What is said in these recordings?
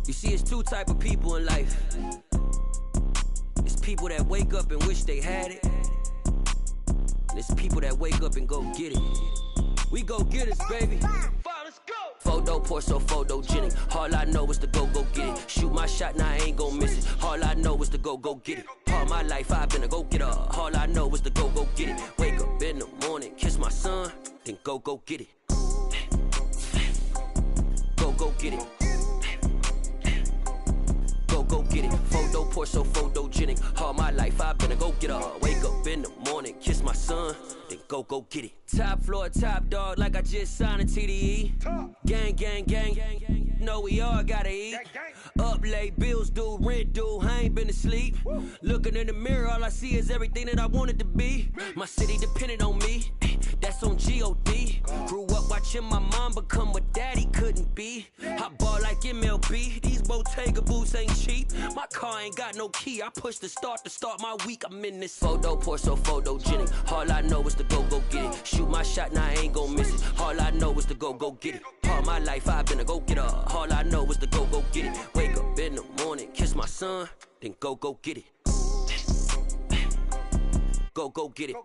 You see, it's two type of people in life. It's people that wake up and wish they had it. And it's people that wake up and go get it. We go get it, baby. Let's go. Photo pour so photogenic. All I know is to go get it. Shoot my shot, now I ain't gon' miss it. All I know is to go get it. All my life I've been a go getter. All I know is to go get it. Wake up in the morning, kiss my son, then go get it. Go get it. Go get it. Photo pour so photogenic. All my life I've been a go getter. Wake up in the morning, kiss my son, then go get it. Top floor, top dog, like I just signed a TDE. Gang. Know we all gotta eat. Up late, bills due, rent due, I ain't been asleep. Looking in the mirror, all I see is everything that I wanted to be. My city depended on me, that's on G.O.D. Grew up watching my mom become what daddy couldn't be. I ball like MLB, these Bottega boots ain't cheap. My car ain't got no key, I push the start to start my week. I'm in this photo pour so photogenic. All I know is to go get it. Shoot my shot, now I ain't gon' miss it. All I know is to go get it. All my life I've been a go getter. All I know is to go get it. Wake up in the morning, kiss my son, then go get it. Go get it.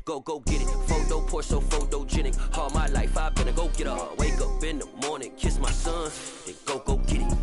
Go get it. Photo pour so photogenic. All my life I've been a go getter. Wake up in the morning, kiss my son, then go get it.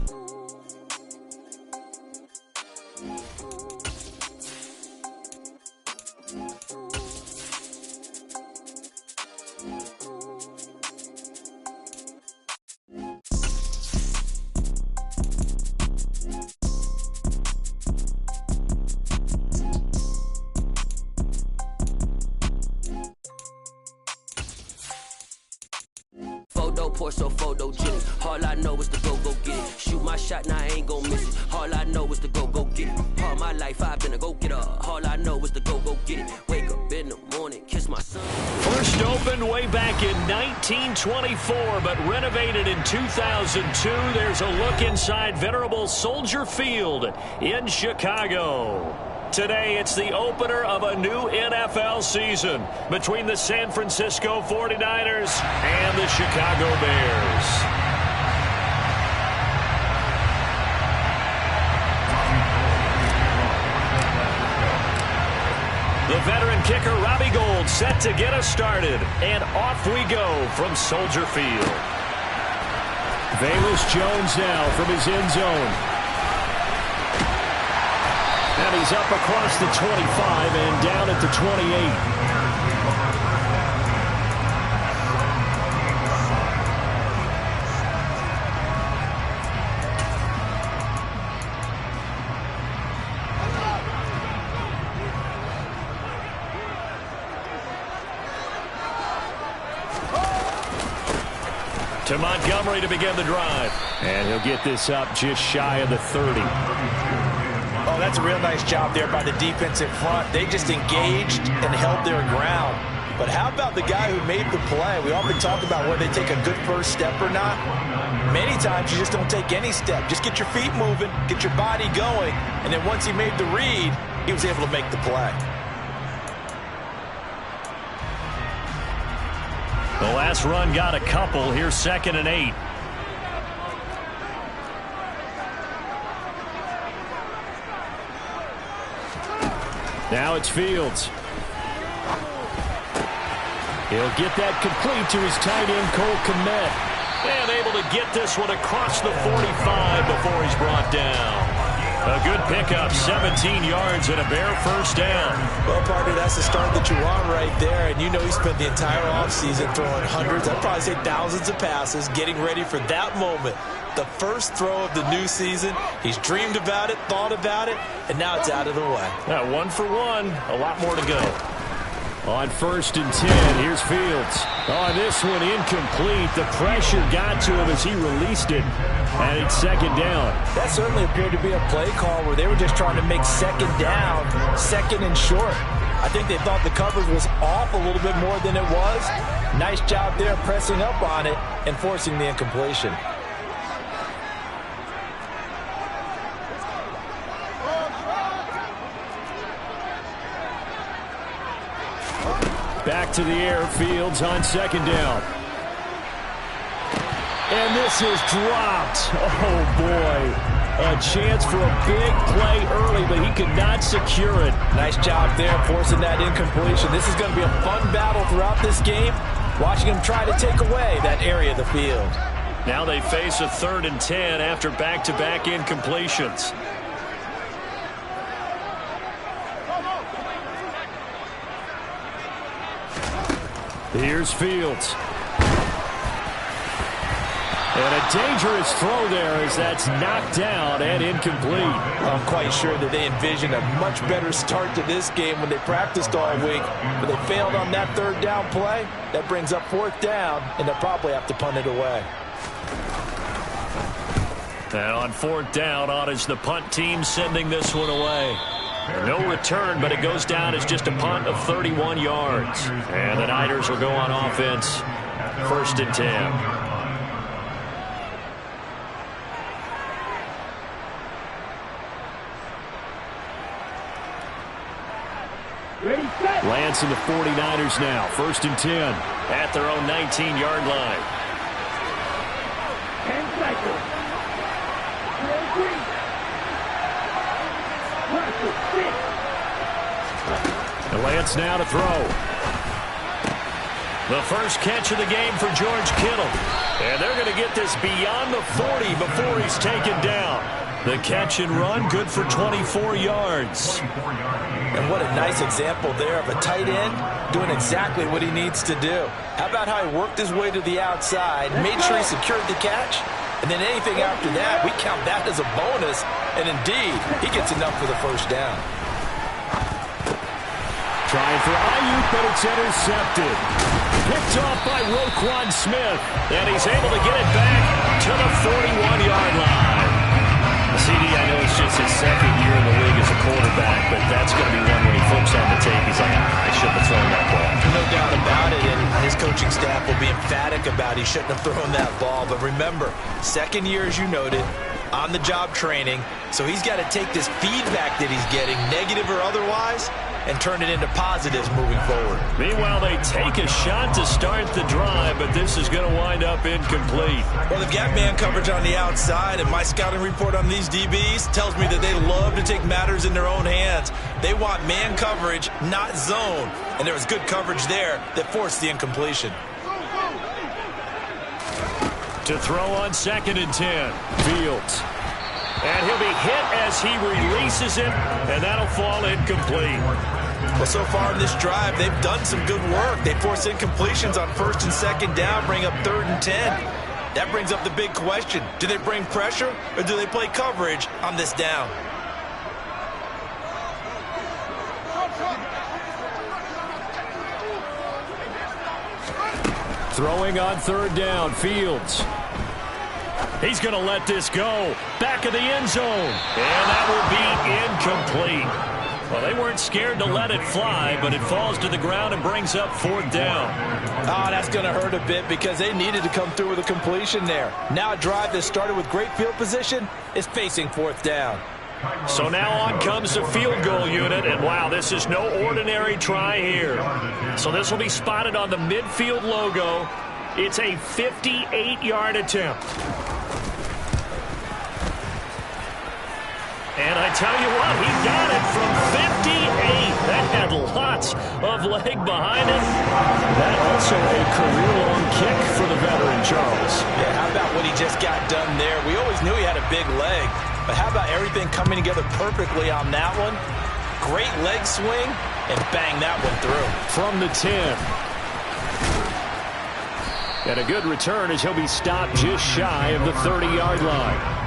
Pour so photogenic. All I know is to go get it. Shoot my shot, now I ain't gon' miss it. All I know is to go get it. All my life I've been a go getter. All I know is to go get it. Wake up in the morning, kiss my son. First opened way back in 1924, but renovated in 2002. There's a look inside venerable Soldier Field in Chicago. Today, it's the opener of a new NFL season between the San Francisco 49ers and the Chicago Bears. The veteran kicker Robbie Gould set to get us started, and off we go from Soldier Field. Velus Jones now from his end zone. And he's up across the 25 and down at the 28. To Montgomery to begin the drive. And he'll get this up just shy of the 30. Oh, that's a real nice job there by the defensive front. They just engaged and held their ground. But how about the guy who made the play? We often talk about whether they take a good first step or not. Many times you just don't take any step. Just get your feet moving, get your body going, and then once he made the read, he was able to make the play. The last run got a couple. Here's 2nd and 8. Now it's Fields. He'll get that complete to his tight end, Cole Kmet. And able to get this one across the 45 before he's brought down. A good pickup, 17 yards and a Bear first down. Well, partner, that's the start that you want right there. And you know he spent the entire offseason throwing hundreds, I'd probably say thousands of passes, getting ready for that moment. The first throw of the new season. He's dreamed about it, thought about it, and now it's out of the way. Now 1 for 1, a lot more to go. On 1st and 10, here's Fields. On this one, incomplete. The pressure got to him as he released it. And it's 2nd down. That certainly appeared to be a play call where they were just trying to make 2nd down, 2nd and short. I think they thought the coverage was off a little bit more than it was. Nice job there pressing up on it and forcing the incompletion. Back to the air, Fields on 2nd down. And this is dropped. Oh, boy. A chance for a big play early, but he could not secure it. Nice job there forcing that incompletion. This is going to be a fun battle throughout this game, watching him try to take away that area of the field. Now they face a 3rd and 10 after back-to-back incompletions. Here's Fields. And a dangerous throw there as that's knocked down and incomplete. I'm quite sure that they envisioned a much better start to this game when they practiced all week, but they failed on that 3rd down play. That brings up 4th down, and they'll probably have to punt it away. And on 4th down, on is the punt team sending this one away. No return, but it goes down as just a punt of 31 yards. And the Niners will go on offense. 1st and 10. Lance and the 49ers now. 1st and 10 at their own 19-yard line. 10 seconds. And Lance now to throw. The first catch of the game for George Kittle. And they're going to get this beyond the 40 before he's taken down. The catch and run, good for 24 yards. And what a nice example there of a tight end doing exactly what he needs to do. How about how he worked his way to the outside, made sure he secured the catch, and then anything after that, we count that as a bonus. And indeed, he gets enough for the 1st down. Trying for Ayuk, but it's intercepted. Picked off by Roquan Smith, and he's able to get it back to the 41-yard line. CD, I know it's just his 2nd year in the league as a quarterback, but that's going to be one when he flips on the tape. He's like, I shouldn't have thrown that ball. No doubt about it, and his coaching staff will be emphatic about he shouldn't have thrown that ball. But remember, 2nd year, as you noted, on-the-job training, so he's got to take this feedback that he's getting, negative or otherwise, and turn it into positives moving forward. Meanwhile, they take a shot to start the drive, but this is going to wind up incomplete. Well, they've got man coverage on the outside, and my scouting report on these DBs tells me that they love to take matters in their own hands. They want man coverage, not zone, and there was good coverage there that forced the incompletion. To throw on 2nd and 10, Fields. And he'll be hit as he releases it, and that'll fall incomplete. Well, so far in this drive, they've done some good work. They force incompletions on 1st and 2nd down, bring up 3rd and 10. That brings up the big question. Do they bring pressure, or do they play coverage on this down? Throwing on 3rd down, Fields. He's going to let this go. Back of the end zone. And that will be incomplete. Well, they weren't scared to let it fly, but it falls to the ground and brings up 4th down. Oh, that's going to hurt a bit because they needed to come through with a completion there. Now a drive that started with great field position is facing 4th down. So now on comes the field goal unit, and wow, this is no ordinary try here. So this will be spotted on the midfield logo. It's a 58-yard attempt. And I tell you what, he got it from 58. That had lots of leg behind it. That also a career-long kick for the veteran, Charles. Yeah, how about what he just got done there? We always knew he had a big leg, but how about everything coming together perfectly on that one? Great leg swing, and bang that one through. From the 10. And a good return as he'll be stopped just shy of the 30-yard line.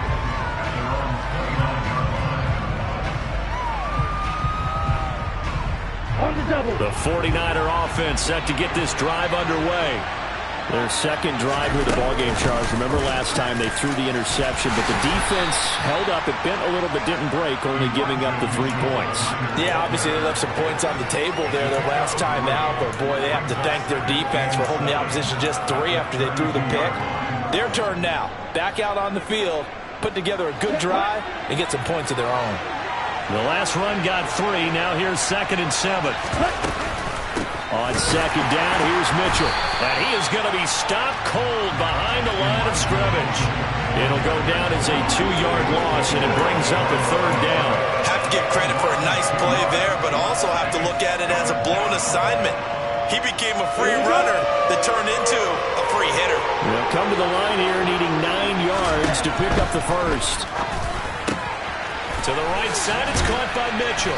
The 49er offense set to get this drive underway. Their second drive here, the ballgame, Charles. Remember last time they threw the interception, but the defense held up. It bent a little but didn't break, only giving up the 3 points. Yeah, obviously they left some points on the table there their last time out, but boy, they have to thank their defense for holding the opposition just 3 after they threw the pick. Their turn now. Back out on the field, put together a good drive, and get some points of their own. The last run got 3. Now here's 2nd and 7. On second down, here's Mitchell. And he is going to be stopped cold behind the line of scrimmage. It'll go down as a 2-yard loss, and it brings up a third down. Have to give credit for a nice play there, but also have to look at it as a blown assignment. He became a free runner that turned into a free hitter. They'll come to the line here needing 9 yards to pick up the first. To the right side, it's caught by Mitchell.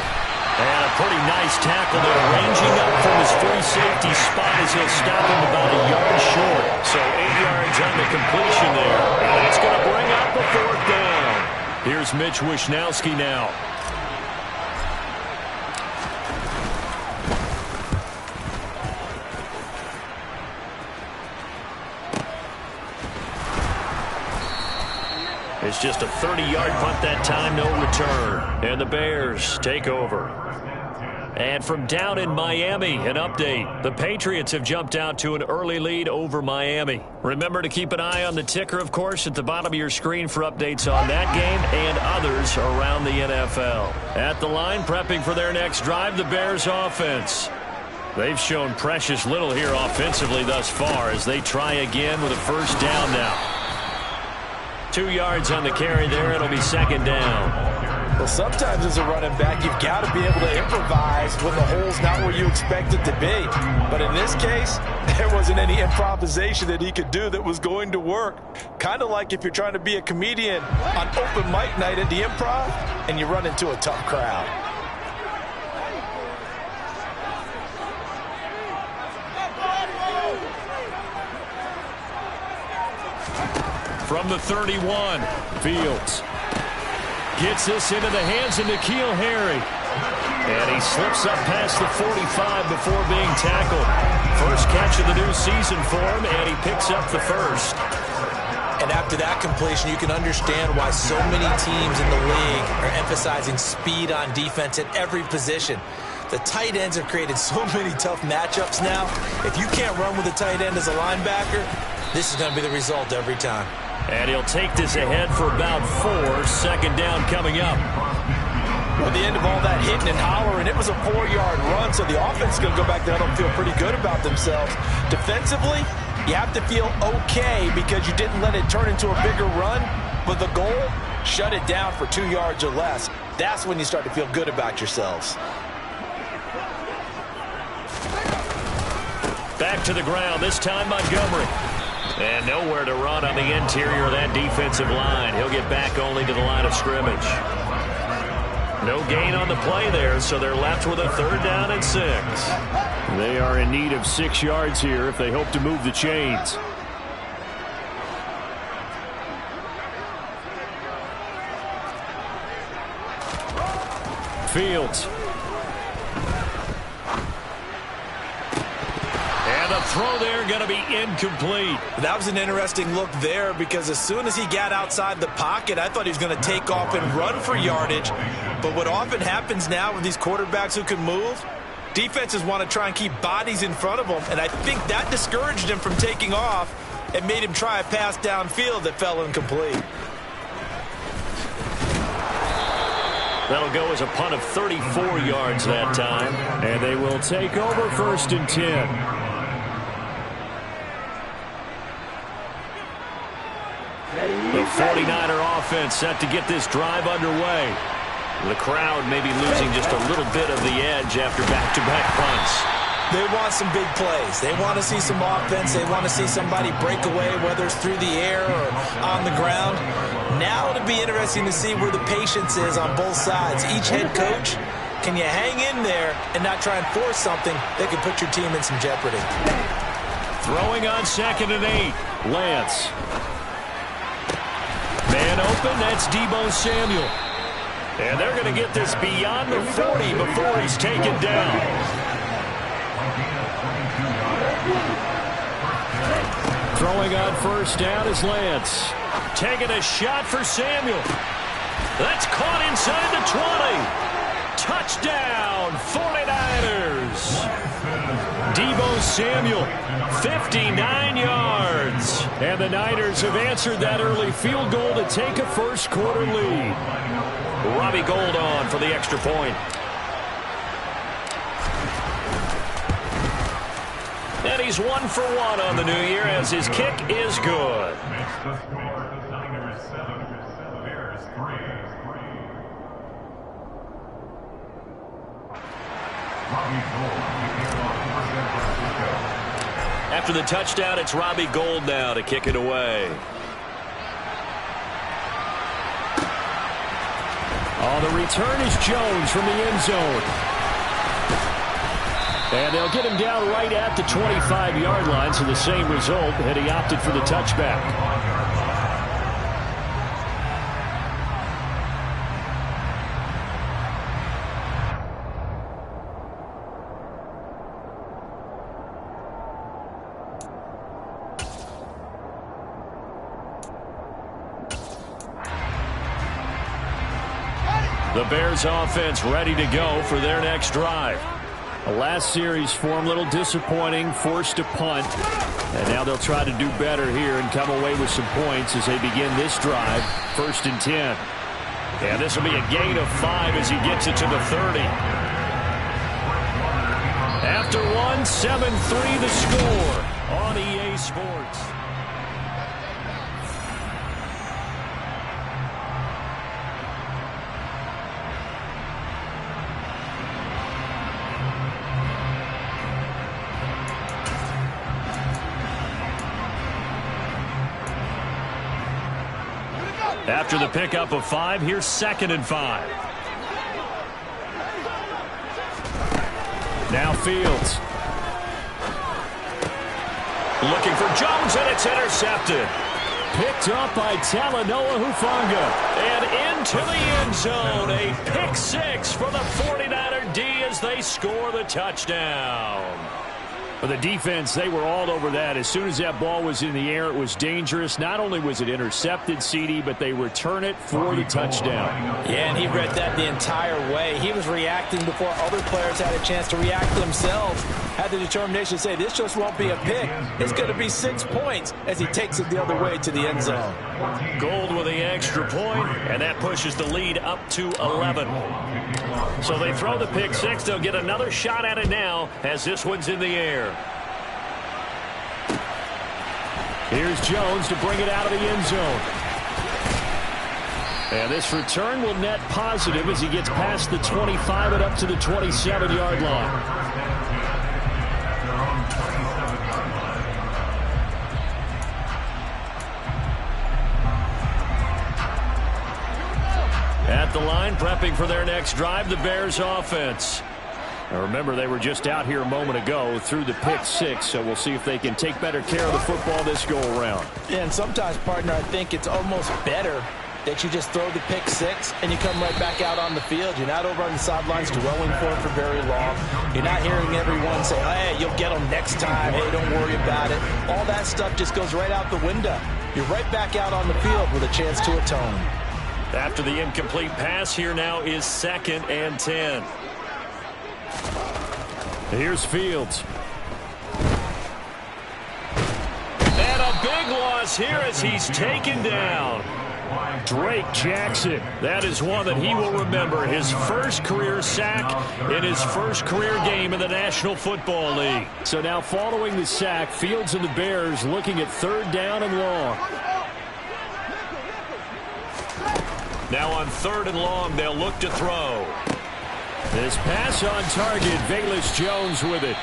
And a pretty nice tackle there, ranging up from his free safety spot as he'll stop him about a yard short. So 8 yards on the completion there. And that's going to bring up a fourth down. Here's Mitch Wishnowski now. It's just a 30-yard punt that time, no return. And the Bears take over. And from down in Miami, an update. The Patriots have jumped out to an early lead over Miami. Remember to keep an eye on the ticker, of course, at the bottom of your screen for updates on that game and others around the NFL. At the line, prepping for their next drive, the Bears offense. They've shown precious little here offensively thus far as they try again with a first down now. 2 yards on the carry there. It'll be second down. Well, sometimes as a running back, you've got to be able to improvise when the hole's not where you expect it to be. But in this case, there wasn't any improvisation that he could do that was going to work. Kind of like if you're trying to be a comedian on open mic night at the Improv and you run into a tough crowd. From the 31, Fields gets this into the hands of N'Keal Harry. And he slips up past the 45 before being tackled. First catch of the new season for him, and he picks up the first. And after that completion, you can understand why so many teams in the league are emphasizing speed on defense at every position. The tight ends have created so many tough matchups now. If you can't run with a tight end as a linebacker, this is going to be the result every time. And he'll take this ahead for about 4. Second down coming up. At the end of all that hitting and hollering, it was a 4-yard run, so the offense is going to go back there and feel pretty good about themselves. Defensively, you have to feel okay because you didn't let it turn into a bigger run, but the goal, shut it down for 2 yards or less. That's when you start to feel good about yourselves. Back to the ground, this time Montgomery. And nowhere to run on the interior of that defensive line. He'll get back only to the line of scrimmage. No gain on the play there, so they're left with a third down and 6. They are in need of 6 yards here if they hope to move the chains. Fields. Throw there going to be incomplete. That was an interesting look there because as soon as he got outside the pocket, I thought he was going to take off and run for yardage. But what often happens now with these quarterbacks who can move, defenses want to try and keep bodies in front of them. And I think that discouraged him from taking off and made him try a pass downfield that fell incomplete. That'll go as a punt of 34 yards that time. And they will take over first and 10. The 49er offense set to get this drive underway. The crowd may be losing just a little bit of the edge after back-to-back punts. They want some big plays. They want to see some offense. They want to see somebody break away, whether it's through the air or on the ground. Now it'll be interesting to see where the patience is on both sides. Each head coach, can you hang in there and not try and force something that could put your team in some jeopardy? Throwing on second and 8, Lance. Man open, that's Deebo Samuel. And they're going to get this beyond the 40 before he's taken down. Throwing on first down is Lance. Taking a shot for Samuel. That's caught inside the 20. Touchdown, 49ers. Deebo Samuel, 59 yards. And the Niners have answered that early field goal to take a first-quarter lead. Robbie Gould on for the extra point. And he's 1 for 1 on the new year as his kick is good. After the touchdown, it's Robbie Gould now to kick it away. Oh, the return is Jones from the end zone. And they'll get him down right at the 25-yard line, so the same result, and he opted for the touchback. The Bears offense ready to go for their next drive. The last series for him, a little disappointing, forced a punt. And now they'll try to do better here and come away with some points as they begin this drive. 1st and 10. And this will be a gain of 5 as he gets it to the 30. After 1, 7-3 the score on EA Sports. After the pickup of 5, here's 2nd and 5. Now Fields. Looking for Jones, and it's intercepted. Picked up by Talanoa Hufanga. And into the end zone. A pick 6 for the 49er D as they score the touchdown. For the defense, they were all over that. As soon as that ball was in the air, it was dangerous. Not only was it intercepted, CD, but they return it for the touchdown. Yeah, and he read that the entire way. He was reacting before other players had a chance to react themselves. Had the determination to say, this just won't be a pick. It's going to be 6 points as he takes it the other way to the end zone. Gould with the extra point, and that pushes the lead up to 11. So they throw the pick 6. They'll get another shot at it now as this one's in the air. Here's Jones to bring it out of the end zone. And this return will net positive as he gets past the 25 and up to the 27-yard line. At the line, prepping for their next drive, the Bears offense. Now remember, they were just out here a moment ago through the pick 6, so we'll see if they can take better care of the football this go-around. Yeah, and sometimes, partner, I think it's almost better that you just throw the pick 6 and you come right back out on the field. You're not over on the sidelines dwelling for it for very long. You're not hearing everyone say, hey, you'll get them next time. Hey, don't worry about it. All that stuff just goes right out the window. You're right back out on the field with a chance to atone. After the incomplete pass, here now is 2nd and 10. Here's Fields. And a big loss here as he's taken down. Drake Jackson. That is one that he will remember. His first career sack in his first career game in the National Football League. So now following the sack, Fields and the Bears looking at 3rd down and long. Now on 3rd and long, they'll look to throw. This pass on target, Velus Jones with it.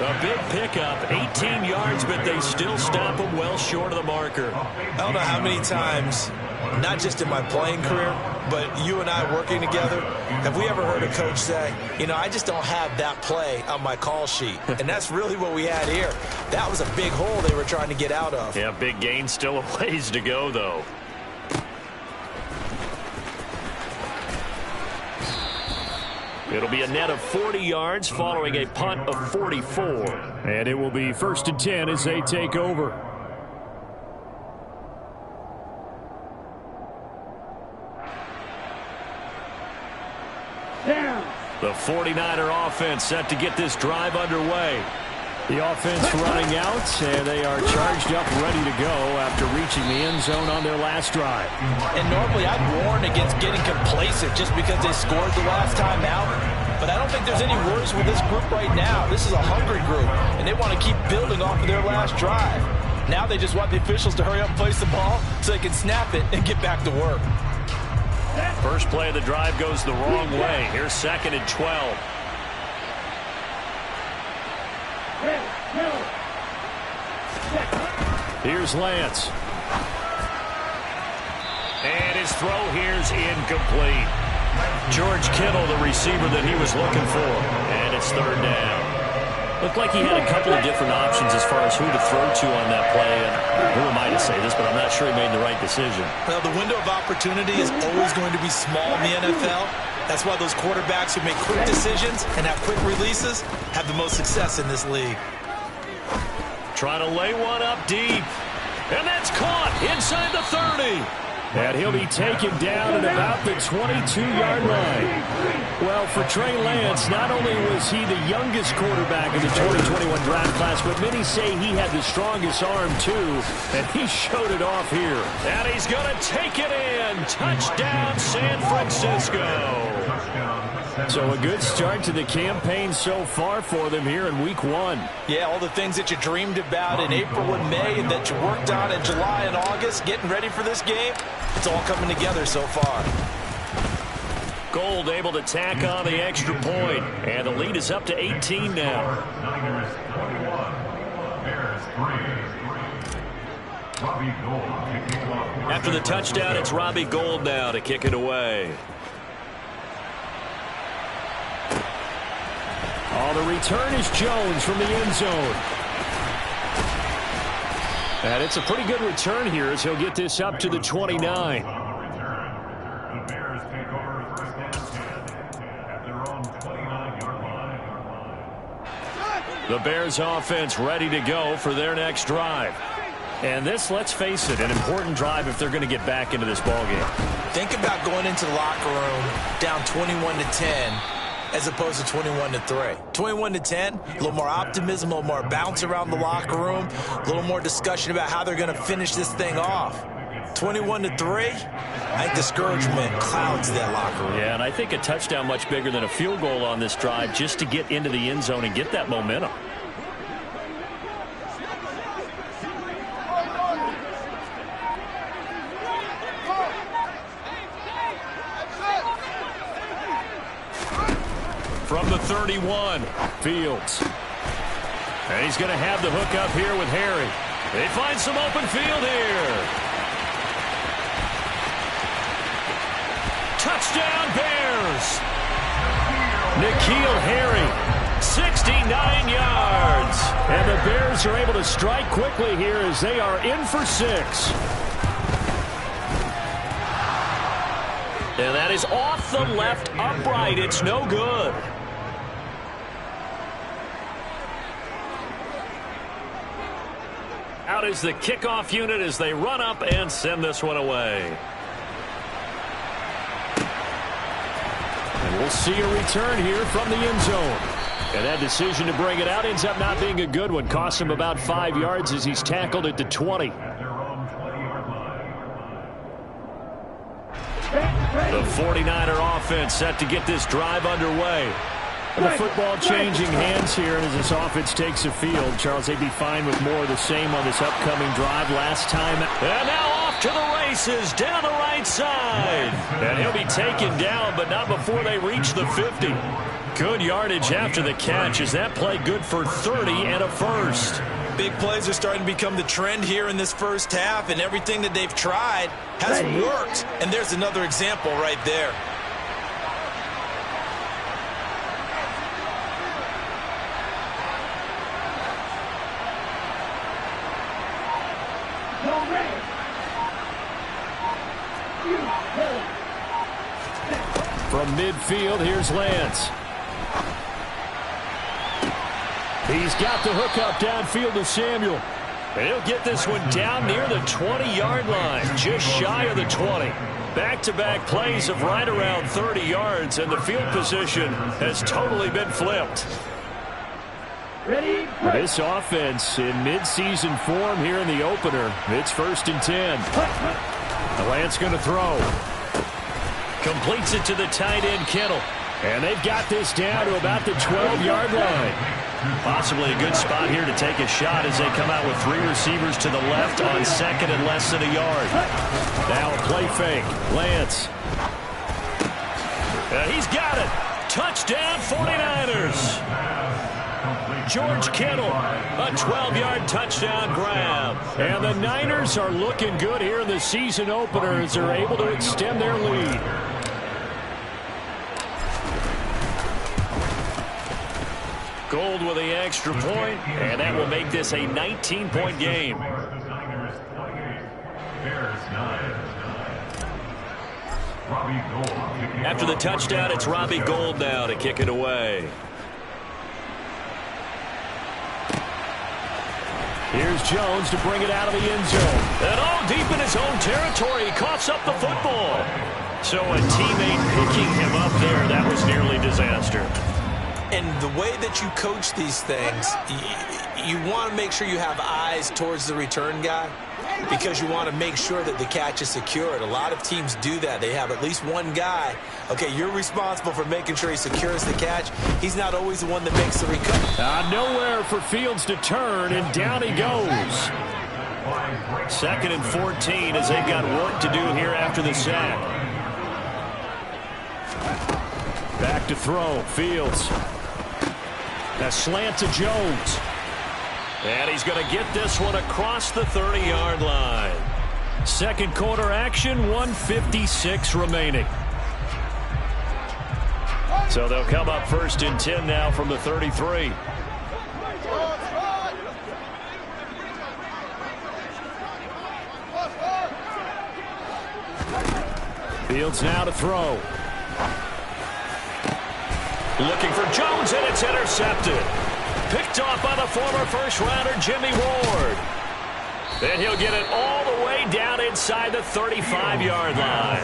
A big pickup, 18 yards, but they still stop him well short of the marker. I don't know how many times, not just in my playing career, but you and I working together, have we ever heard a coach say, you know, I just don't have that play on my call sheet. And that's really what we had here. That was a big hole they were trying to get out of. Yeah, big gain, still a ways to go, though. It'll be a net of 40 yards following a punt of 44. And it will be 1st and 10 as they take over. The 49er offense set to get this drive underway. The offense running out, and they are charged up, ready to go after reaching the end zone on their last drive. And normally I'd warn against getting complacent just because they scored the last time out. But I don't think there's any worries with this group right now. This is a hungry group, and they want to keep building off of their last drive. Now they just want the officials to hurry up and place the ball so they can snap it and get back to work. First play of the drive goes the wrong way. Here's 2nd and 12. Here's Lance. And his throw here's incomplete. George Kittle, the receiver that he was looking for. And it's 3rd down. Looked like he had a couple of different options as far as who to throw to on that play. And who am I to say this, but I'm not sure he made the right decision. Well, the window of opportunity is always going to be small in the NFL. That's why those quarterbacks who make quick decisions and have quick releases have the most success in this league. Trying to lay one up deep. And that's caught inside the 30. And he'll be taken down at about the 22-yard line. Well, for Trey Lance, not only was he the youngest quarterback in the 2021 draft class, but many say he had the strongest arm, too. And he showed it off here. And he's going to take it in. Touchdown, San Francisco. So a good start to the campaign so far for them here in Week 1. Yeah, all the things that you dreamed about in April and May and that you worked on in July and August, getting ready for this game, it's all coming together so far. Gold able to tack on the extra point, and the lead is up to 18 now. After the touchdown, it's Robbie Gould now to kick it away. Oh, the return is Jones from the end zone. And it's a pretty good return here as he'll get this up to the 29. The Bears offense ready to go for their next drive. And this, let's face it, an important drive if they're going to get back into this ballgame. Think about going into the locker room down 21-10 as opposed to 21-3. 21-10, a little more optimism, a little more bounce around the locker room, a little more discussion about how they're going to finish this thing off. 21-3, I think discouragement clouds that locker room. Yeah, and I think a touchdown much bigger than a field goal on this drive just to get into the end zone and get that momentum. From the 31, Fields. And he's going to have the hook up here with Harry. They find some open field here. Touchdown Bears. N'Keal Harry, 69 yards. And the Bears are able to strike quickly here as they are in for 6. And that is off the left upright. It's no good. Out is the kickoff unit as they run up and send this one away. And we'll see a return here from the end zone. And that decision to bring it out ends up not being a good one. Cost him about 5 yards as he's tackled at the 20. The 49er offense set to get this drive underway. And the football changing hands here as this offense takes the field. Charles, they'd be fine with more of the same on this upcoming drive last time. And now off to the races down the right side. And he'll be taken down, but not before they reach the 50. Good yardage after the catch. Is that play good for 30 and a first? Big plays are starting to become the trend here in this first half, and everything that they've tried has worked. And there's another example right there. From midfield, here's Lance. He's got the hook up downfield to Samuel. He'll get this one down near the 20-yard line, just shy of the 20. Back-to-back plays of right around 30 yards, and the field position has totally been flipped. This offense in mid-season form here in the opener. It's 1st and 10. Lance going to throw. Completes it to the tight end, Kittle. And they've got this down to about the 12-yard line. Possibly a good spot here to take a shot as they come out with 3 receivers to the left on second and less than a yard. Now a play fake. Lance. He's got it. Touchdown 49ers. George Kittle, a 12-yard touchdown grab. And the Niners are looking good here in the season opener as they're able to extend their lead. Gold with the extra point, and that will make this a 19-point game. After the touchdown, it's Robbie Gould now to kick it away. Here's Jones to bring it out of the end zone. And all deep in his own territory, he coughs up the football. So a teammate picking him up there, that was nearly disaster. And the way that you coach these things, you want to make sure you have eyes towards the return guy because you want to make sure that the catch is secured. A lot of teams do that. They have at least one guy. Okay, you're responsible for making sure he secures the catch. He's not always the one that makes the recovery. Nowhere for Fields to turn, and down he goes. 2nd and 14 as they've got work to do here after the sack. Back to throw. Fields. A slant to Jones. And he's going to get this one across the 30-yard line. Second quarter action, 1:56 remaining. So they'll come up 1st and 10 now from the 33. Fields now to throw. Looking for Jones, and it's intercepted. Picked off by the former first-rounder Jimmy Ward. And he'll get it all the way down inside the 35-yard line.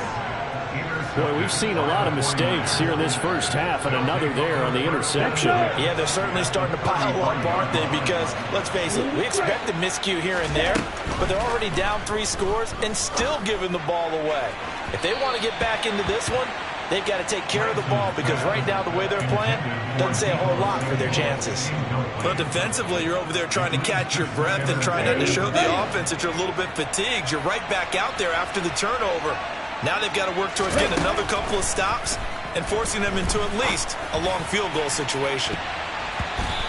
Boy, we've seen a lot of mistakes here in this first half, and another there on the interception. Yeah, they're certainly starting to pile up, aren't they? Because, let's face it, we expect a miscue here and there, but they're already down 3 scores and still giving the ball away. If they want to get back into this one, they've got to take care of the ball because right now the way they're playing doesn't say a whole lot for their chances. But defensively, you're over there trying to catch your breath and trying not to show the offense that you're a little bit fatigued. You're right back out there after the turnover. Now they've got to work towards getting another couple of stops and forcing them into at least a long field goal situation.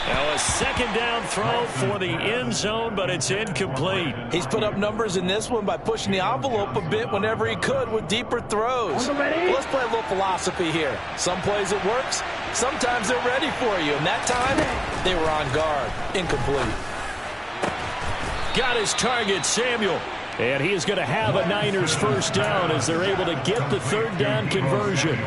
Now a 2nd down throw for the end zone, but it's incomplete. He's put up numbers in this one by pushing the envelope a bit whenever he could with deeper throws. Well, let's play a little philosophy here. Some plays it works, sometimes they're ready for you, and that time they were on guard. Incomplete. Got his target, Samuel. And he is going to have a Niners first down as they're able to get the 3rd down conversion.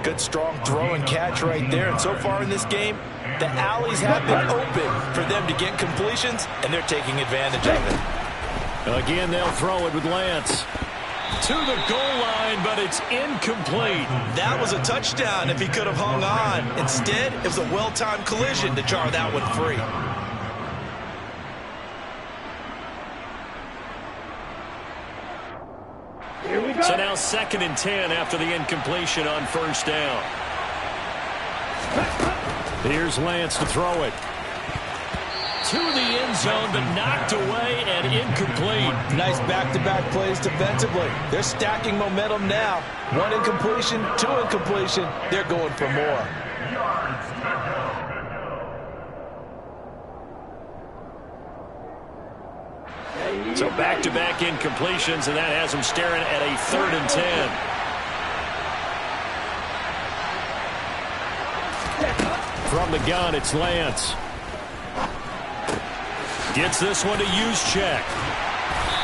Good strong throw and catch right there. And so far in this game, the alleys have been open for them to get completions, and they're taking advantage of it. Again, they'll throw it with Lance. To the goal line, but it's incomplete. That was a touchdown if he could have hung on. Instead, it was a well-timed collision to jar that one free. So now 2nd and 10 after the incompletion on 1st down. Here's Lance to throw it. To the end zone, but knocked away and incomplete. Nice back-to-back plays defensively. They're stacking momentum now. 1 incompletion, 2 incompletion. They're going for more. So back-to-back incompletions, and that has them staring at a 3rd and 10. From the gun, it's Lance. Gets this one to Juszczyk.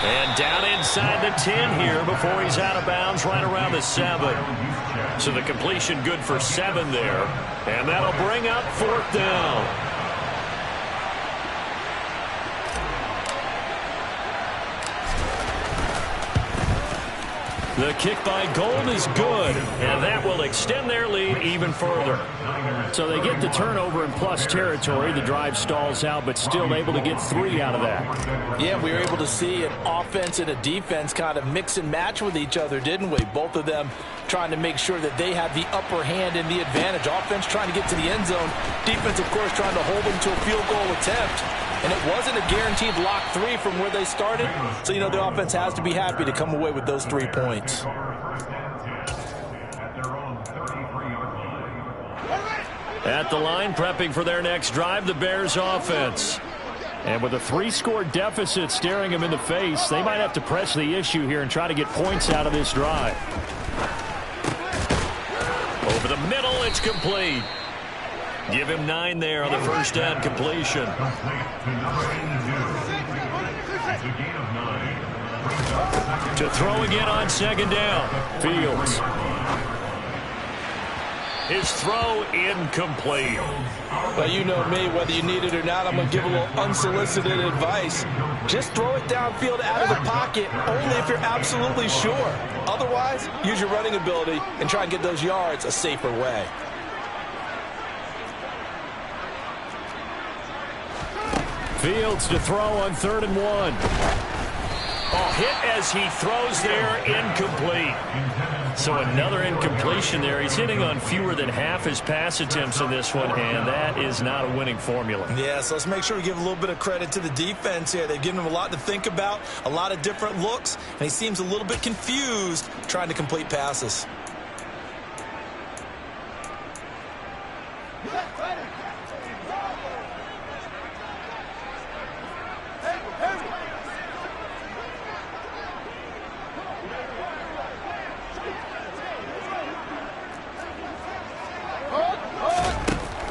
And down inside the 10 here before he's out of bounds right around the 7. So the completion good for 7 there. And that'll bring up 4th down. The kick by Gold is good, and that will extend their lead even further. So they get the turnover in plus territory. The drive stalls out, but still able to get 3 out of that. Yeah, we were able to see an offense and a defense kind of mix and match with each other, didn't we? Both of them trying to make sure that they have the upper hand and the advantage. Offense trying to get to the end zone. Defense, of course, trying to hold them to a field goal attempt. And it wasn't a guaranteed lock 3 from where they started. So, the offense has to be happy to come away with those 3 points. At the line, prepping for their next drive, the Bears offense. And with a 3-score deficit staring them in the face, they might have to press the issue here and try to get points out of this drive. Over the middle, it's complete. Give him 9 there on the first down completion. To throw again on second down. Fields. His throw incomplete. Well, you know me, whether you need it or not, I'm going to give a little unsolicited advice. Just throw it downfield out of the pocket, only if you're absolutely sure. Otherwise, use your running ability and try and get those yards a safer way. Fields to throw on 3rd and 1. Oh, hit as he throws there, incomplete. So another incompletion there. He's hitting on fewer than half his pass attempts in this one, and that is not a winning formula. Yeah, so let's make sure we give a little bit of credit to the defense here. They've given him a lot to think about, a lot of different looks, and he seems a little bit confused trying to complete passes.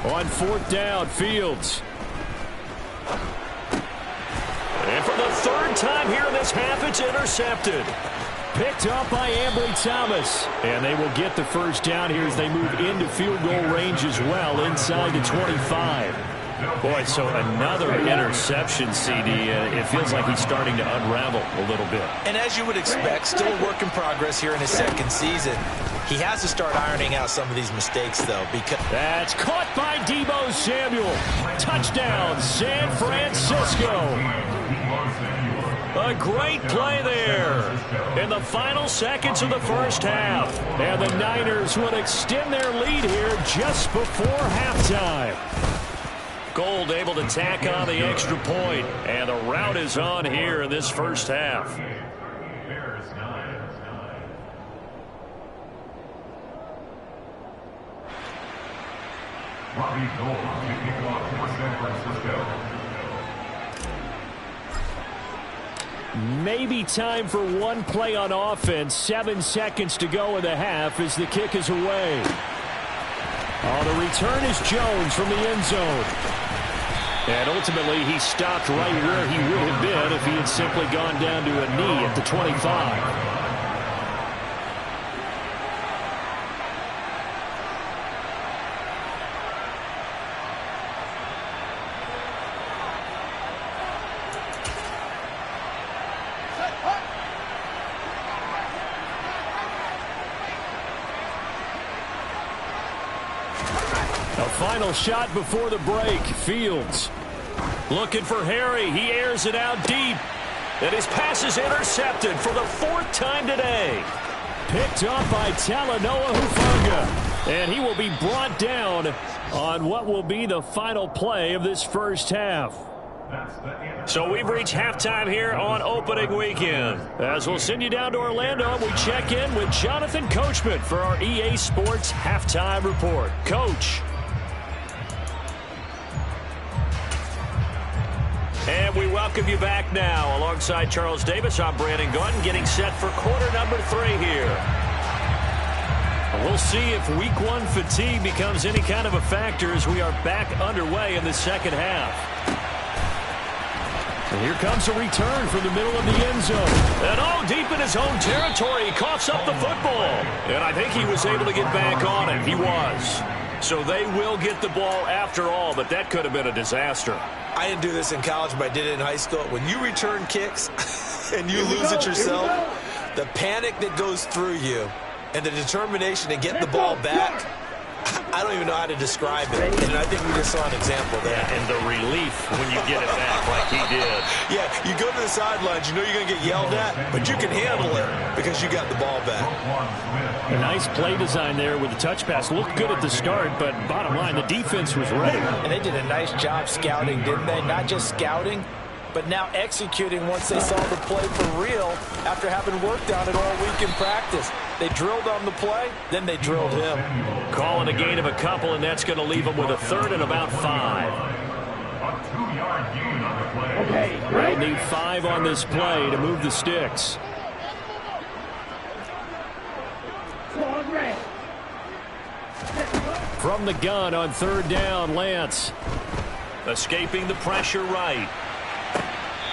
On 4th down, Fields. And for the 3rd time here in this half, it's intercepted. Picked up by Ambry Thomas. And they will get the first down here as they move into field goal range as well, inside the 25. Boy, so another interception, CD. It feels like he's starting to unravel a little bit. And as you would expect, still a work in progress here in his 2nd season. He has to start ironing out some of these mistakes, though, because... That's caught by Deebo Samuel. Touchdown, San Francisco. A great play there in the final seconds of the first half. And the Niners will extend their lead here just before halftime. Gold able to tack on the extra point, and the route is on here in this first half. Maybe time for one play on offense. 7 seconds to go in the half as the kick is away. Oh, the return is Jones from the end zone. And ultimately, he stopped right where he would have been if he had simply gone down to a knee at the 25. Final shot before the break. Fields looking for Harry. He airs it out deep. And his pass is intercepted for the 4th time today. Picked up by Talanoa Hufanga. And he will be brought down on what will be the final play of this first half. So we've reached halftime here on opening weekend. As we'll send you down to Orlando, we check in with Jonathan Coachman for our EA Sports Halftime Report. Coach. And we welcome you back now. Alongside Charles Davis, I'm Brandon Gunn, getting set for quarter number 3 here. We'll see if week 1 fatigue becomes any kind of a factor as we are back underway in the second half. And here comes a return from the middle of the end zone. And all deep in his own territory, he coughs up the football. And I think he was able to get back on it. He was. So they will get the ball after all, but that could have been a disaster. I didn't do this in college, but I did it in high school. When you return kicks and you lose it yourself, The panic that goes through you and the determination to get the ball back, I don't even know how to describe it. And I think we just saw an example there. And the relief when you get it back like he did. Yeah, you go to the sidelines, you know you're going to get yelled at, but you can handle it because you got the ball back. A nice play design there with the touch pass. Looked good at the start, but bottom line, the defense was ready. And they did a nice job scouting, didn't they? Not just scouting, but now executing once they saw the play for real after having worked on it all week in practice. They drilled on the play, then they drilled him. Calling a gain of a couple, and that's going to leave them with a third and about 5. They'll need 5 on this play to move the sticks. From the gun on 3rd down, Lance. Escaping the pressure right.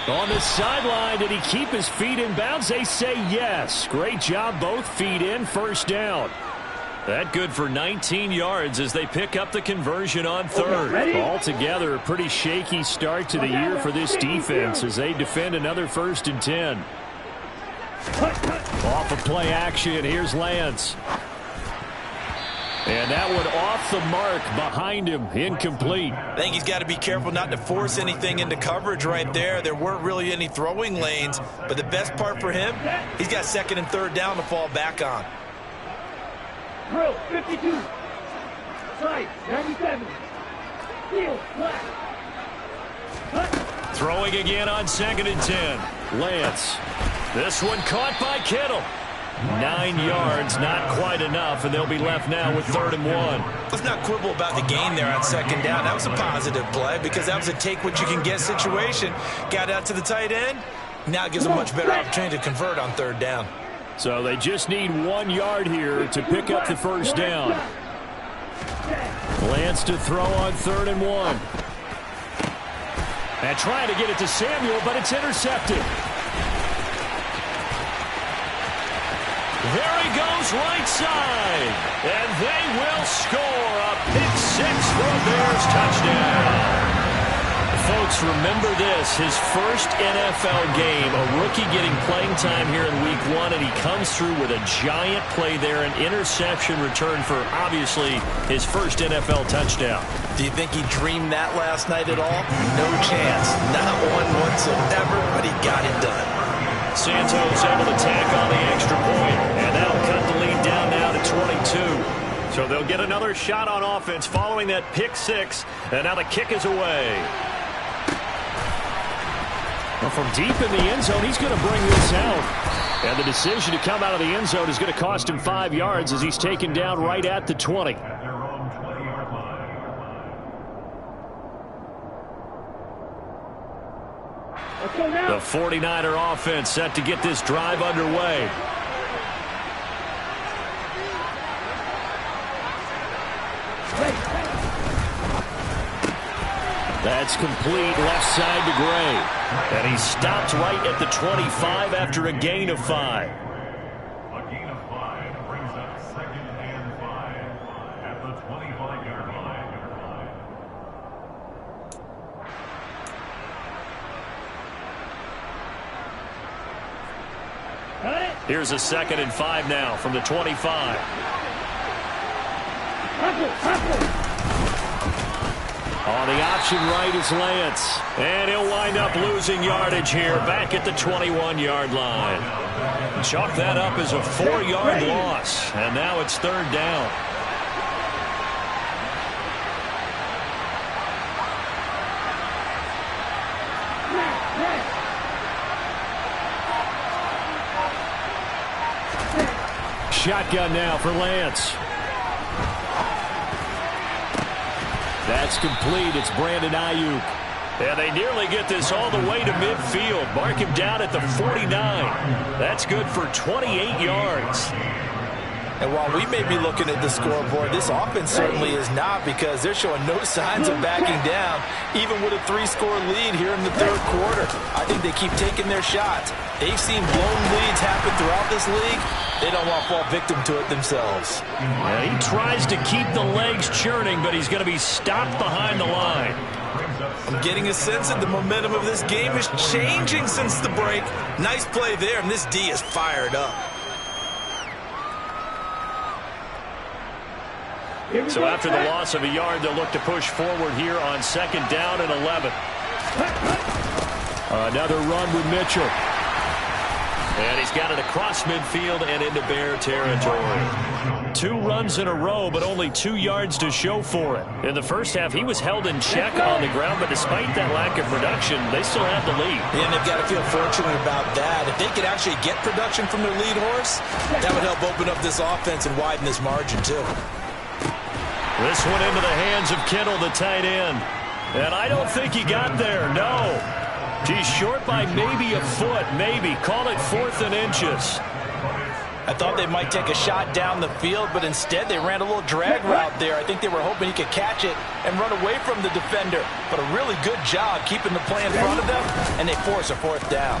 On the sideline, did he keep his feet in bounds? They say yes. Great job, both feet in, 1st down. That good for 19 yards as they pick up the conversion on 3rd. Altogether, a pretty shaky start to the year for this defense as they defend another 1st and 10. Off of play action, here's Lance. And that one off the mark behind him, incomplete. I think he's got to be careful not to force anything into coverage right there. There weren't really any throwing lanes, but the best part for him, he's got 2nd and 3rd down to fall back on. Drill, 52. Side, 97. Field, flat. Throwing again on 2nd and 10. Lance. This one caught by Kittle. 9 yards, not quite enough, and they'll be left now with 3rd and 1. Let's not quibble about the gain there on 2nd down. That was a positive play because that was a take-what-you-can-get situation. Got out to the tight end. Now it gives a much better opportunity to convert on 3rd down. So they just need 1 yard here to pick up the 1st down. Lance to throw on 3rd and 1. And trying to get it to Samuel, but it's intercepted. There he goes right side. And they will score a pick-6 for a Bears touchdown. Folks, remember this, his first NFL game, a rookie getting playing time here in week 1, and he comes through with a giant play there, an interception return for, obviously, his first NFL touchdown. Do you think he dreamed that last night at all? No chance. Not one whatsoever, but he got it done. Santos able to tack on the extra point, and that'll cut the lead down now to 22. So they'll get another shot on offense following that pick-6, and now the kick is away. Well, from deep in the end zone, he's going to bring this out. And the decision to come out of the end zone is going to cost him 5 yards as he's taken down right at the 20. The 49er offense set to get this drive underway. That's complete left side to Gray. And he stopped right at the 25 after a gain of 5. A gain of 5 brings up 2nd and 5 at the 25-yard line. Here's a 2nd and 5 now from the 25. On the option right is Lance. And he'll wind up losing yardage here back at the 21-yard line. Chalk that up as a 4-yard loss. And now it's 3rd down. Shotgun now for Lance. That's complete. It's Brandon Ayuk. And they nearly get this all the way to midfield. Mark him down at the 49. That's good for 28 yards. And while we may be looking at the scoreboard, this offense certainly is not, because they're showing no signs of backing down, even with a 3-score lead here in the 3rd quarter. I think they keep taking their shots. They've seen blown leads happen throughout this league. They don't want to fall victim to it themselves. Yeah, he tries to keep the legs churning, but he's going to be stopped behind the line. I'm getting a sense that the momentum of this game is changing since the break. Nice play there, and this D is fired up. So after the loss of a yard, they'll look to push forward here on 2nd down and 11. Another run with Mitchell. And he's got it across midfield and into Bear territory. 2 runs in a row, but only 2 yards to show for it. In the first half, he was held in check on the ground, but despite that lack of production, they still have the lead. Yeah, and they've got to feel fortunate about that. If they could actually get production from their lead horse, that would help open up this offense and widen this margin, too. This one into the hands of Kittle, the tight end. And I don't think he got there, no. He's short by maybe a foot, maybe. Call it 4th and inches. I thought they might take a shot down the field, but instead they ran a little drag route there. I think they were hoping he could catch it and run away from the defender. But a really good job keeping the play in front of them, and they force a 4th down.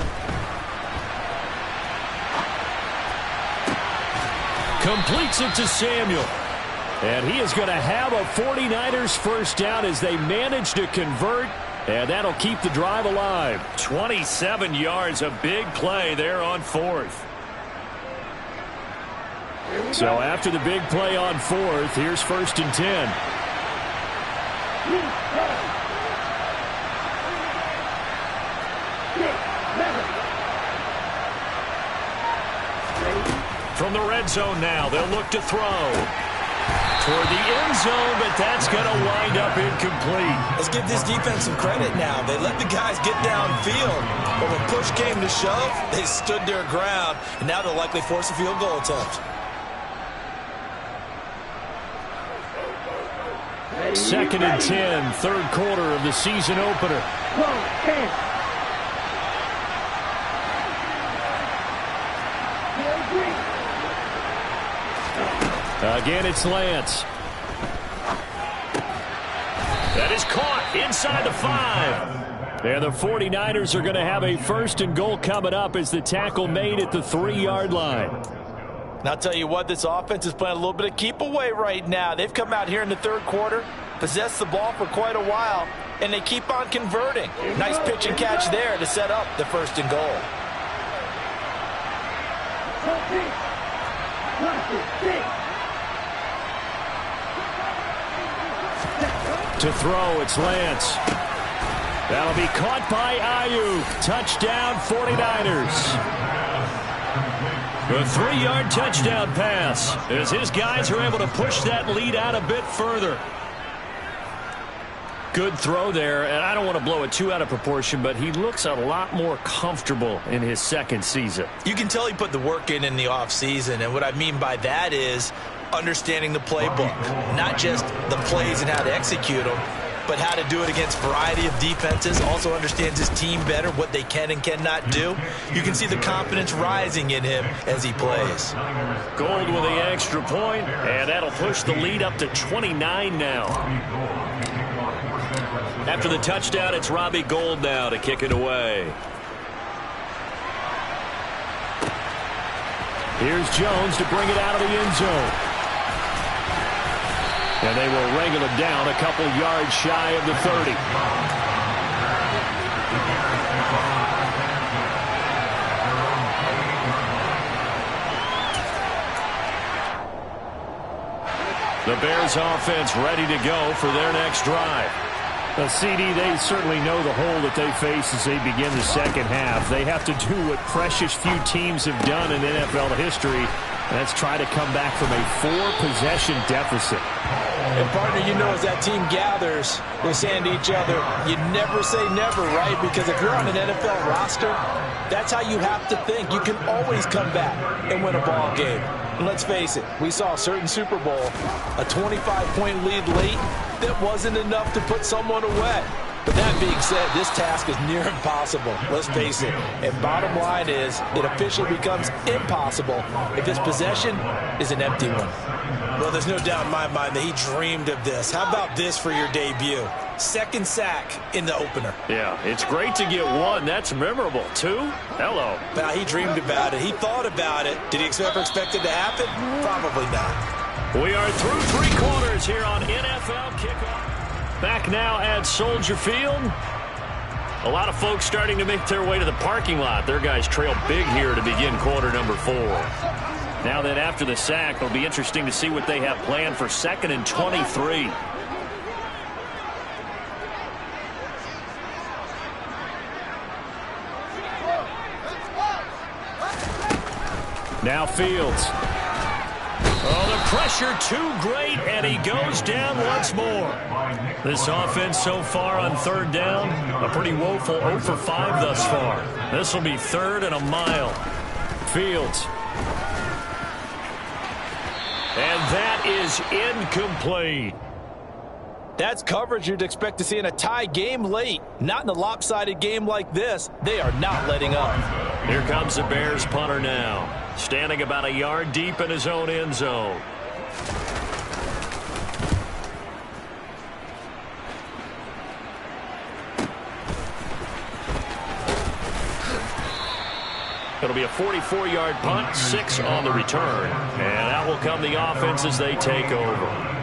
Completes it to Samuel. And he is going to have a 49ers first down as they manage to convert. And that'll keep the drive alive. 27 yards, a big play there on 4th. So after the big play on 4th, here's 1st and 10. From the red zone now, they'll look to throw. Toward the end zone, but that's going to wind up incomplete. Let's give this defense some credit now. They let the guys get downfield, but when push came to shove, they stood their ground, and now they'll likely force a field goal attempt. 2nd and 10, 3rd quarter of the season opener. Again, it's Lance. That is caught inside the 5. And the 49ers are going to have a 1st and goal coming up as the tackle made at the 3-yard line. And I'll tell you what, this offense is playing a little bit of keep away right now. They've come out here in the 3rd quarter, possessed the ball for quite a while, and they keep on converting. Nice pitch and catch there to set up the 1st and goal. To throw, it's Lance. That'll be caught by Ayuk. Touchdown, 49ers. A 3-yard touchdown pass as his guys are able to push that lead out a bit further. Good throw there, and I don't want to blow it too out of proportion, but he looks a lot more comfortable in his 2nd season. You can tell he put the work in the offseason, and what I mean by that is understanding the playbook, not just the plays and how to execute them, but how to do it against a variety of defenses. Also understands his team better, what they can and cannot do. You can see the confidence rising in him as he plays. Gold with the extra point, and that'll push the lead up to 29 now. After the touchdown, it's Robbie Gould now to kick it away. Here's Jones to bring it out of the end zone. And they will wrangle him down a couple yards shy of the 30. The Bears offense ready to go for their next drive. CD, they certainly know the hole that they face as they begin the 2nd half. They have to do what precious few teams have done in NFL history. That's try to come back from a 4-possession deficit. And, partner, you know as that team gathers, they're saying to each other, you never say never, right? Because if you're on an NFL roster, that's how you have to think. You can always come back and win a ball game. And let's face it, we saw a certain Super Bowl, a 25-point lead late that wasn't enough to put someone away. But that being said, this task is near impossible. Let's face it. And bottom line is, it officially becomes impossible if this possession is an empty one. Well, there's no doubt in my mind that he dreamed of this. How about this for your debut? 2nd sack in the opener. Yeah, it's great to get 1. That's memorable. 2? Hello. Now, he dreamed about it. He thought about it. Did he ever expect it to happen? Probably not. We are through 3 quarters here on NFL Kickoff. Back now at Soldier Field. A lot of folks starting to make their way to the parking lot. Their guys trail big here to begin quarter number 4. Now then, after the sack, it'll be interesting to see what they have planned for 2nd and 23. Now Fields. Oh, the pressure too great, and he goes down once more. This offense so far on 3rd down, a pretty woeful 0 for 5 thus far. This will be 3rd and a mile. Fields. And that is incomplete. That's coverage you'd expect to see in a tie game late. Not in a lopsided game like this. They are not letting up. Here comes the Bears punter now. Standing about a yard deep in his own end zone. It'll be a 44-yard punt, 6 on the return. And out will come the offense as they take over.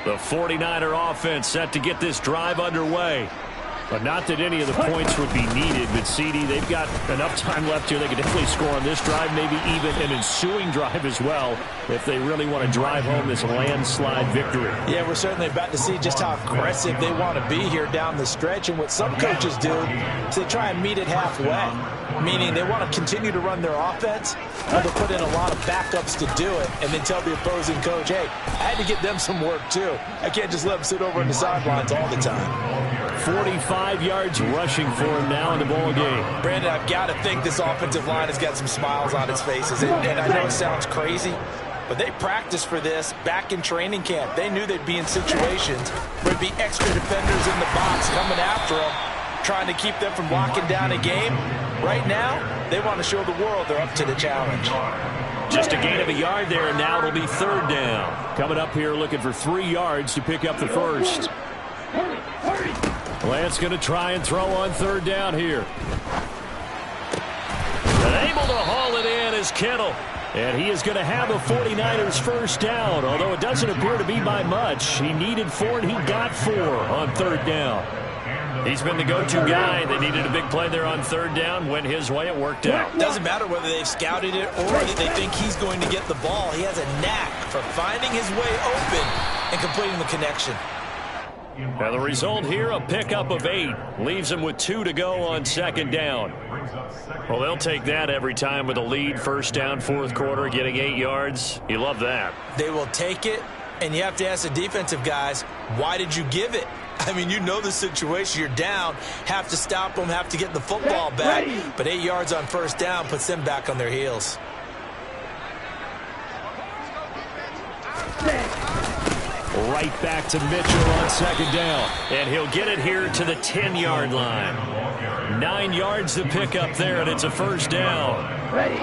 The 49er offense set to get this drive underway. But not that any of the points would be needed. But, CD, they've got enough time left here. They could definitely score on this drive, maybe even an ensuing drive as well, if they really want to drive home this landslide victory. Yeah, we're certainly about to see just how aggressive they want to be here down the stretch. And what some coaches do is they try and meet it halfway, meaning they want to continue to run their offense, but they'll put in a lot of backups to do it, and then tell the opposing coach, hey, I had to get them some work too. I can't just let them sit over on the sidelines all the time. 45 yards rushing for him now in the ball game. Brandon, I've got to think this offensive line has got some smiles on its faces. And I know it sounds crazy, but they practiced for this back in training camp. They knew they'd be in situations where there'd be extra defenders in the box coming after them, trying to keep them from locking down a game. Right now, they want to show the world they're up to the challenge. Just a gain of a yard there, and now it'll be 3rd down. Coming up here looking for 3 yards to pick up the first. Lance going to try and throw on 3rd down here. And able to haul it in is Kittle. And he is going to have a 49ers first down, although it doesn't appear to be by much. He needed 4, and he got 4 on 3rd down. He's been the go-to guy. They needed a big play there on 3rd down. Went his way. It worked out. Doesn't matter whether they've scouted it or that they think he's going to get the ball. He has a knack for finding his way open and completing the connection. Now the result here, a pickup of 8. Leaves him with 2 to go on 2nd down. Well, they'll take that every time with a lead. 1st down, 4th quarter, getting 8 yards. You love that. They will take it, and you have to ask the defensive guys, why did you give it? I mean, you know the situation. You're down, have to stop them, have to get the football back. But 8 yards on 1st down puts them back on their heels. Right back to Mitchell on 2nd down. And he'll get it here to the 10-yard line. 9 yards to pick up there, and it's a 1st down. Ready.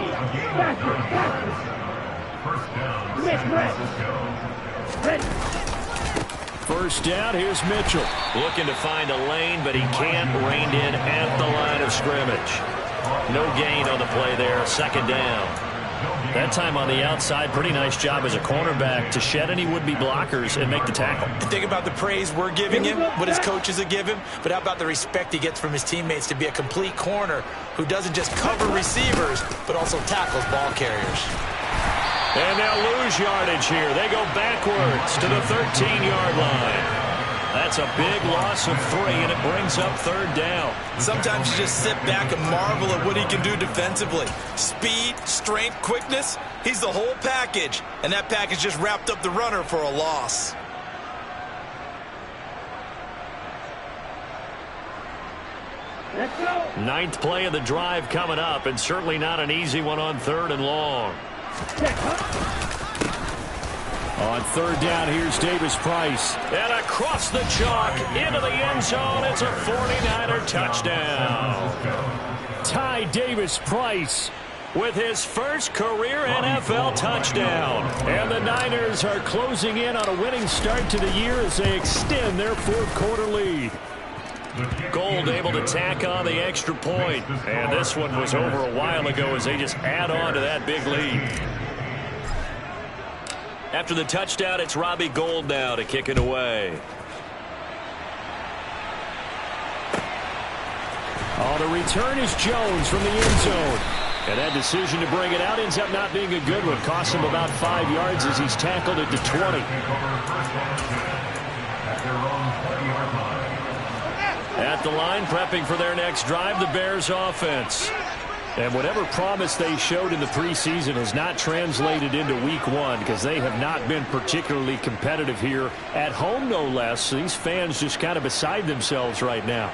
Ready. 1st down, here's Mitchell. Looking to find a lane, but he can't. Reined in at the line of scrimmage. No gain on the play there. 2nd down. That time on the outside, pretty nice job as a cornerback to shed any would-be blockers and make the tackle. Think about the praise we're giving him, what his coaches have given him, but how about the respect he gets from his teammates to be a complete corner who doesn't just cover receivers, but also tackles ball carriers. And they'll lose yardage here. They go backwards to the 13-yard line. That's a big loss of 3, and it brings up 3rd down. Sometimes you just sit back and marvel at what he can do defensively. Speed, strength, quickness, he's the whole package. And that package just wrapped up the runner for a loss. Let's go. 9th play of the drive coming up, and certainly not an easy one on 3rd and long. On 3rd down, here's Davis Price. And across the chalk, into the end zone. It's a 49er touchdown. Ty Davis Price with his first career NFL touchdown. And the Niners are closing in on a winning start to the year as they extend their 4th quarter lead. Gold able to tack on the extra point. And this one was over a while ago as they just add on to that big lead. After the touchdown, it's Robbie Gould now to kick it away. Oh, the return is Jones from the end zone. And that decision to bring it out ends up not being a good one. Costs him about 5 yards as he's tackled it to 20. At the line, prepping for their next drive, the Bears offense. And whatever promise they showed in the preseason has not translated into week one because they have not been particularly competitive here at home, no less. These fans just kind of beside themselves right now.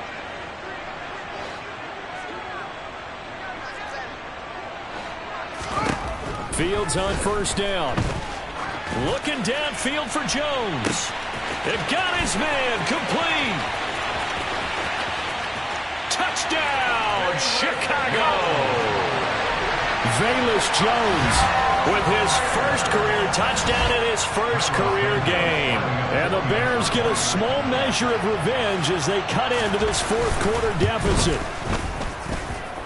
Fields on first down. Looking downfield for Jones. They've got his man complete. Touchdown, Chicago. Velus Jones with his first career touchdown in his first career game. And the Bears get a small measure of revenge as they cut into this fourth quarter deficit.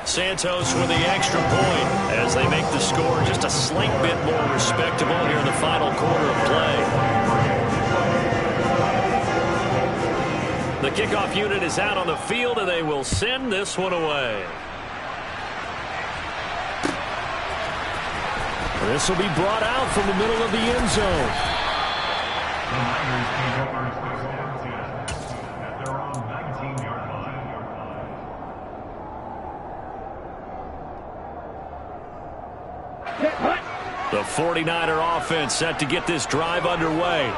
Santos with the extra point as they make the score just a slight bit more respectable here in the final quarter of play. The kickoff unit is out on the field, and they will send this one away. This will be brought out from the middle of the end zone. The Niners take over at their own 19-yard line. The 49er offense set to get this drive underway.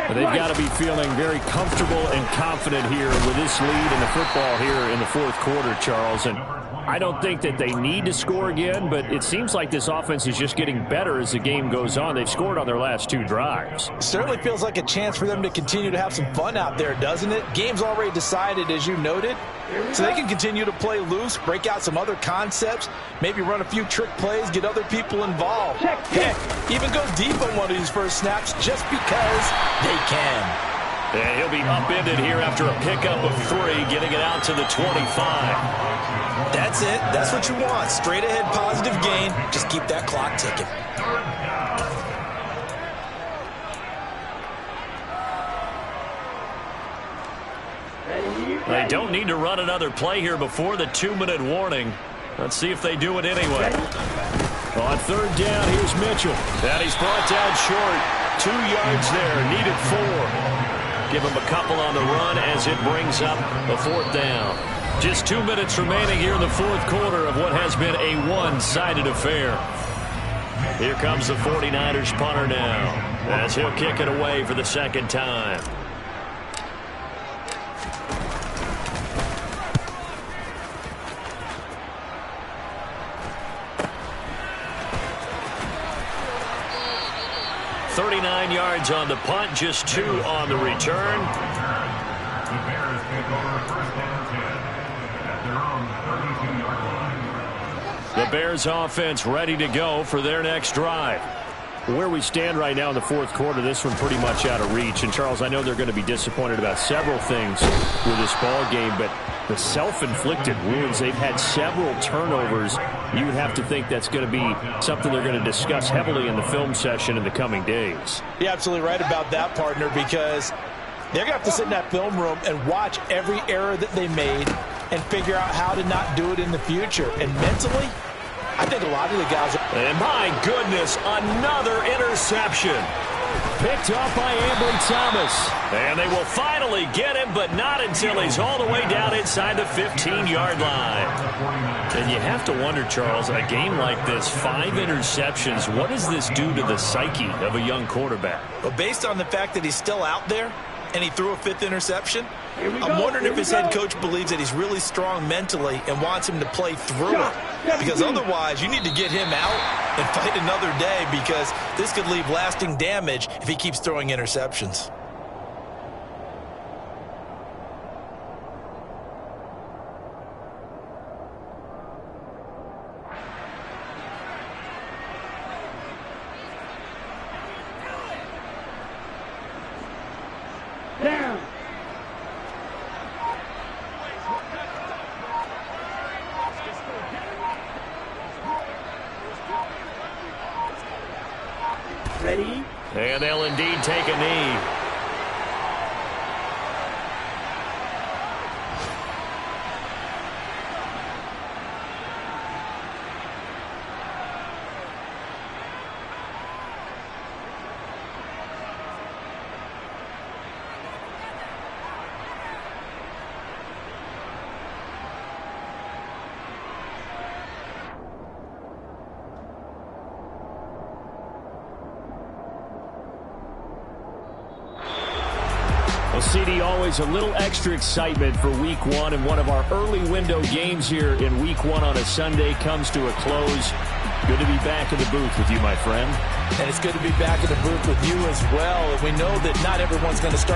They've got to be feeling very comfortable and confident here with this lead in the football here in the fourth quarter, Charles. And I don't think that they need to score again, but it seems like this offense is just getting better as the game goes on. They've scored on their last 2 drives. It certainly feels like a chance for them to continue to have some fun out there, doesn't it? Game's already decided, as you noted, so they can continue to play loose, break out some other concepts, maybe run a few trick plays, get other people involved. Heck, even go deep on one of these first snaps just because they can. And he'll be upended here after a pickup of 3, getting it out to the 25. That's it. That's what you want. Straight ahead positive gain. Just keep that clock ticking. They don't need to run another play here before the 2-minute warning. Let's see if they do it anyway. On third down, here's Mitchell. And he's brought down short. 2 yards there, needed 4. Give him a couple on the run as it brings up a 4th down. Just 2 minutes remaining here in the fourth quarter of what has been a one-sided affair. Here comes the 49ers punter now as he'll kick it away for the second time. .39 yards on the punt, just 2 on the return. The Bears take over first and 10 at their own 32-yard line. The Bears offense ready to go for their next drive. Where we stand right now in the fourth quarter, this one pretty much out of reach. And, Charles, I know they're going to be disappointed about several things with this ball game, but the self-inflicted wounds, they've had several turnovers. You would have to think that's going to be something they're going to discuss heavily in the film session in the coming days. You're absolutely right about that, partner, because they're going to have to sit in that film room and watch every error that they made and figure out how to not do it in the future. And mentally, I think a lot of the guys are... And my goodness, another interception. Picked off by Ambry Thomas. And they will finally get him, but not until he's all the way down inside the 15-yard line. And you have to wonder, Charles, a game like this, 5 interceptions, what does this do to the psyche of a young quarterback? Well, based on the fact that he's still out there and he threw a 5th interception, I'm wondering if his head coach believes that he's really strong mentally and wants him to play through it. Because otherwise, you need to get him out and fight another day, because this could leave lasting damage if he keeps throwing interceptions. And they'll indeed take a knee. Well, CD, always a little extra excitement for Week 1, and one of our early window games here in Week 1 on a Sunday comes to a close. Good to be back in the booth with you, my friend. And it's good to be back in the booth with you as well. And we know that not everyone's going to start